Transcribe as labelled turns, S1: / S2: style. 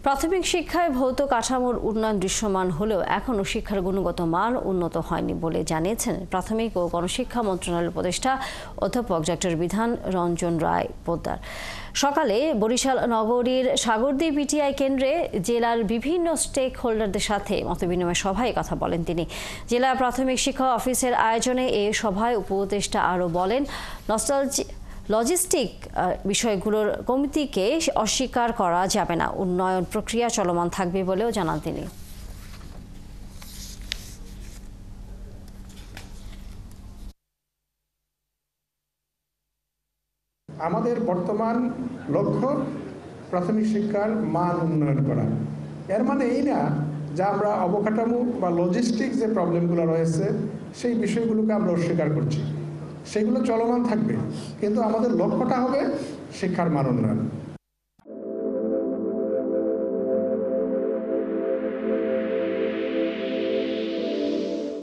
S1: প্রাথমিক শিক্ষায় ভৌত কাঠামোর উন্নয়ন দৃশ্যমান হলেও এখনও শিক্ষার গুণগত মান উন্নত হয়নি বলে জানিয়েছেন প্রাথমিক ও গণশিক্ষা মন্ত্রণালয়ের উপদেষ্টা অধ্যাপক ডক্টর বিধান রঞ্জন রায় পোদ্দার। সকালে বরিশাল নগরীর সাগরদী পিটিআই কেন্দ্রে জেলার বিভিন্ন স্টেক হোল্ডারদের সাথে মতবিনিময় সভায় কথা বলেন তিনি। জেলা প্রাথমিক শিক্ষা অফিসের আয়োজনে এই সভায় উপদেষ্টা আরও বলেন, লজিস্টিক বিষয়গুলোর কমিটিকে অস্বীকার করা যাবে না, উন্নয়ন প্রক্রিয়া চলমান থাকবে বলেও জানান তিনি।
S2: আমাদের বর্তমান লক্ষ্য প্রাথমিক শিক্ষার মান উন্নয়ন করা। এর মানে এই না যে আমরা অবকাঠামো বা লজিস্টিক যে প্রবলেমগুলো রয়েছে সেই বিষয়গুলোকে আমরা অস্বীকার করছি, সেগুলো চলমান থাকবে, কিন্তু আমাদের লক্ষ্যটা হবে শিক্ষার মান উন্নয়ন।